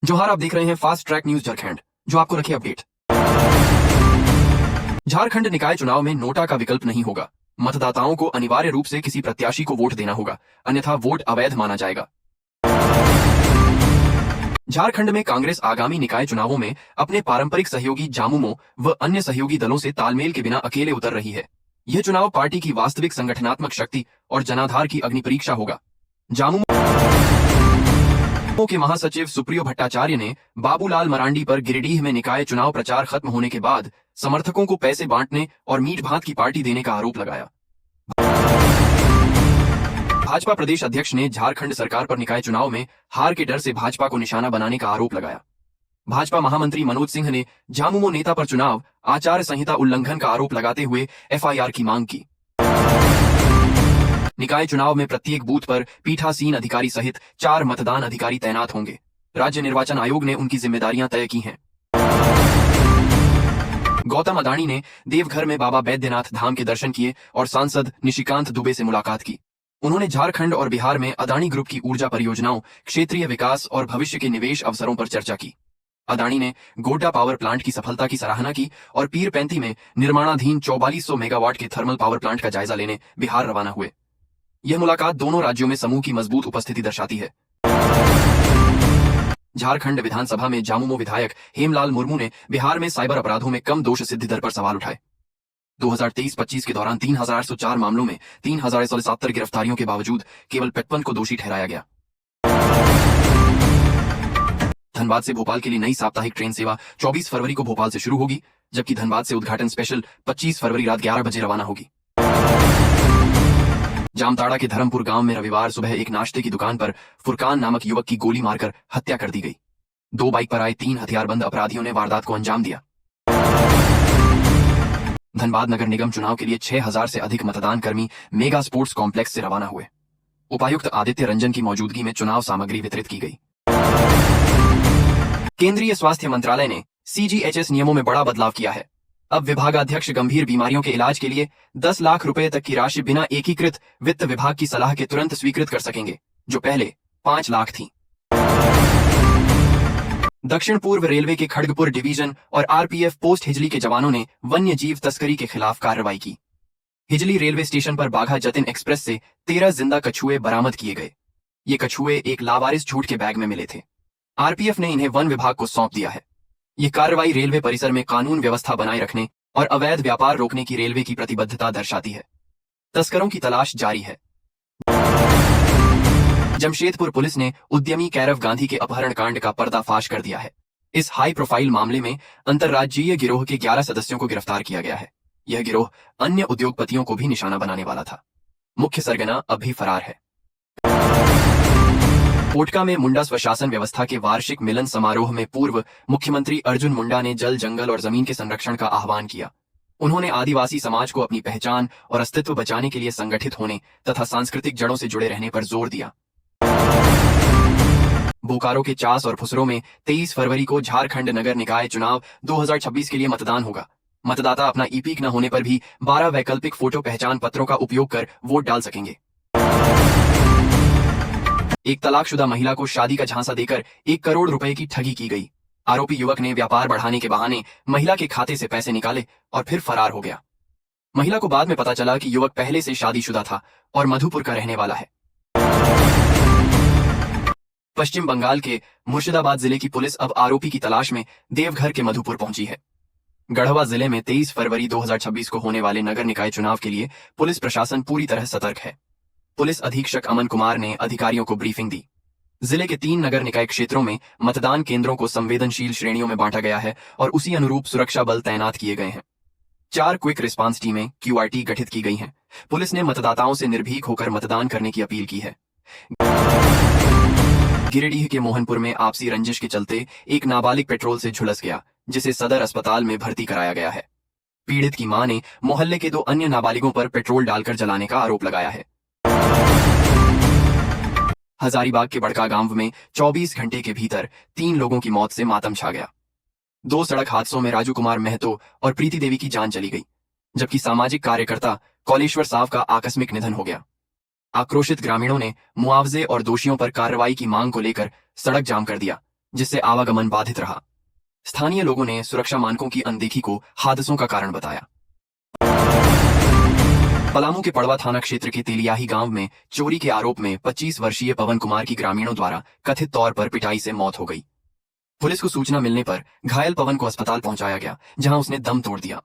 जोहार, आप देख रहे हैं फास्ट ट्रैक न्यूज झारखंड, जो आपको रखे अपडेट। झारखंड निकाय चुनाव में नोटा का विकल्प नहीं होगा। मतदाताओं को अनिवार्य रूप से किसी प्रत्याशी को वोट देना होगा, अन्यथा वोट अवैध माना जाएगा। झारखंड में कांग्रेस आगामी निकाय चुनावों में अपने पारंपरिक सहयोगी जामुमो व अन्य सहयोगी दलों से तालमेल के बिना अकेले उतर रही है। यह चुनाव पार्टी की वास्तविक संगठनात्मक शक्ति और जनाधार की अग्नि परीक्षा होगा। जामुमो के महासचिव सुप्रियो भट्टाचार्य ने बाबूलाल मरांडी पर गिरिडीह में निकाय चुनाव प्रचार खत्म होने के बाद समर्थकों को पैसे बांटने और मीट भात की पार्टी देने का आरोप लगाया। भाजपा प्रदेश अध्यक्ष ने झारखंड सरकार पर निकाय चुनाव में हार के डर से भाजपा को निशाना बनाने का आरोप लगाया। भाजपा महामंत्री मनोज सिंह ने झामुमो नेता पर चुनाव आचार संहिता उल्लंघन का आरोप लगाते हुए एफआईआर की मांग की। निकाय चुनाव में प्रत्येक बूथ पर पीठासीन अधिकारी सहित 4 मतदान अधिकारी तैनात होंगे। राज्य निर्वाचन आयोग ने उनकी जिम्मेदारियां तय की हैं। गौतम अदानी ने देवघर में बाबा बैद्यनाथ धाम के दर्शन किए और सांसद निशिकांत दुबे से मुलाकात की। उन्होंने झारखंड और बिहार में अदानी ग्रुप की ऊर्जा परियोजनाओं, क्षेत्रीय विकास और भविष्य के निवेश अवसरों पर चर्चा की। अदानी ने गोड्डा पावर प्लांट की सफलता की सराहना की और पीरपैंती में निर्माणाधीन 4400 मेगावाट के थर्मल पावर प्लांट का जायजा लेने बिहार रवाना हुए। यह मुलाकात दोनों राज्यों में समूह की मजबूत उपस्थिति दर्शाती है। झारखंड विधानसभा में जामुमो विधायक हेमलाल मुर्मू ने बिहार में साइबर अपराधों में कम दोष सिद्धि दर पर सवाल उठाए। 2023-25 के दौरान 3804 मामलों में 3177 गिरफ्तारियों के बावजूद केवल 55 को दोषी ठहराया गया। धनबाद से भोपाल के लिए नई साप्ताहिक ट्रेन सेवा 24 फरवरी को भोपाल से शुरू होगी, जबकि धनबाद से उद्घाटन स्पेशल 25 फरवरी रात 11 बजे रवाना होगी। जामताड़ा के धर्मपुर गांव में रविवार सुबह एक नाश्ते की दुकान पर फुरकान नामक युवक की गोली मारकर हत्या कर दी गई। 2 बाइक पर आए 3 हथियारबंद अपराधियों ने वारदात को अंजाम दिया। धनबाद नगर निगम चुनाव के लिए 6000 से अधिक मतदान कर्मी मेगा स्पोर्ट्स कॉम्प्लेक्स से रवाना हुए। उपायुक्त आदित्य रंजन की मौजूदगी में चुनाव सामग्री वितरित की गई। केंद्रीय स्वास्थ्य मंत्रालय ने सीजीएचएस नियमों में बड़ा बदलाव किया है। अब विभागाध्यक्ष गंभीर बीमारियों के इलाज के लिए 10 लाख रुपए तक की राशि बिना एकीकृत वित्त विभाग की सलाह के तुरंत स्वीकृत कर सकेंगे, जो पहले 5 लाख थी। दक्षिण पूर्व रेलवे के खड़गपुर डिवीजन और आरपीएफ पोस्ट हिजली के जवानों ने वन्य जीव तस्करी के खिलाफ कार्रवाई की। हिजली रेलवे स्टेशन पर बाघा जतिन एक्सप्रेस से 13 जिंदा कछुए बरामद किए गए। ये कछुए एक लावारिस झूठ के बैग में मिले थे। आरपीएफ ने इन्हें वन विभाग को सौंप दिया है। ये कार्रवाई रेलवे परिसर में कानून व्यवस्था बनाए रखने और अवैध व्यापार रोकने की रेलवे की प्रतिबद्धता दर्शाती है। तस्करों की तलाश जारी है। जमशेदपुर पुलिस ने उद्यमी कैरव गांधी के अपहरण कांड का पर्दाफाश कर दिया है। इस हाई प्रोफाइल मामले में अंतर्राज्यीय गिरोह के 11 सदस्यों को गिरफ्तार किया गया है। यह गिरोह अन्य उद्योगपतियों को भी निशाना बनाने वाला था। मुख्य सरगना अब भी फरार है। कोटका में मुंडा स्वशासन व्यवस्था के वार्षिक मिलन समारोह में पूर्व मुख्यमंत्री अर्जुन मुंडा ने जल, जंगल और जमीन के संरक्षण का आह्वान किया। उन्होंने आदिवासी समाज को अपनी पहचान और अस्तित्व बचाने के लिए संगठित होने तथा सांस्कृतिक जड़ों से जुड़े रहने पर जोर दिया। बोकारो के चास और फुसरो में 23 फरवरी को झारखंड नगर निकाय चुनाव 2026 के लिए मतदान होगा। मतदाता अपना ईपीक न होने पर भी 12 वैकल्पिक फोटो पहचान पत्रों का उपयोग कर वोट डाल सकेंगे। एक तलाकशुदा महिला को शादी का झांसा देकर 1 करोड़ रुपए की ठगी की गई। आरोपी युवक ने व्यापार बढ़ाने के बहाने महिला के खाते से पैसे निकाले और फिर फरार हो गया। महिला को बाद में पता चला कि युवक पहले से शादीशुदा था और मधुपुर का रहने वाला है। पश्चिम बंगाल के मुर्शिदाबाद जिले की पुलिस अब आरोपी की तलाश में देवघर के मधुपुर पहुंची है। गढ़वा जिले में 23 फरवरी 2026 को होने वाले नगर निकाय चुनाव के लिए पुलिस प्रशासन पूरी तरह सतर्क है। पुलिस अधीक्षक अमन कुमार ने अधिकारियों को ब्रीफिंग दी। जिले के 3 नगर निकाय क्षेत्रों में मतदान केंद्रों को संवेदनशील श्रेणियों में बांटा गया है और उसी अनुरूप सुरक्षा बल तैनात किए गए हैं। 4 क्विक रिस्पांस टीमें QRT गठित की गई हैं। पुलिस ने मतदाताओं से निर्भीक होकर मतदान करने की अपील की है। गिरिडीह के मोहनपुर में आपसी रंजिश के चलते एक नाबालिग पेट्रोल से झुलस गया, जिसे सदर अस्पताल में भर्ती कराया गया है। पीड़ित की मां ने मोहल्ले के 2 अन्य नाबालिगों पर पेट्रोल डालकर जलाने का आरोप लगाया है। हजारीबाग के बड़का गांव में 24 घंटे के भीतर 3 लोगों की मौत से मातम छा गया। 2 सड़क हादसों में राजू कुमार महतो और प्रीति देवी की जान चली गई, जबकि सामाजिक कार्यकर्ता कौलेश्वर साव का आकस्मिक निधन हो गया। आक्रोशित ग्रामीणों ने मुआवजे और दोषियों पर कार्रवाई की मांग को लेकर सड़क जाम कर दिया, जिससे आवागमन बाधित रहा। स्थानीय लोगों ने सुरक्षा मानकों की अनदेखी को हादसों का कारण बताया। पलामू के पड़वा थाना क्षेत्र के तेलियाही गांव में चोरी के आरोप में 25 वर्षीय पवन कुमार की ग्रामीणों द्वारा कथित तौर पर पिटाई से मौत हो गई। पुलिस को सूचना मिलने पर घायल पवन को अस्पताल पहुंचाया गया, जहां उसने दम तोड़ दिया।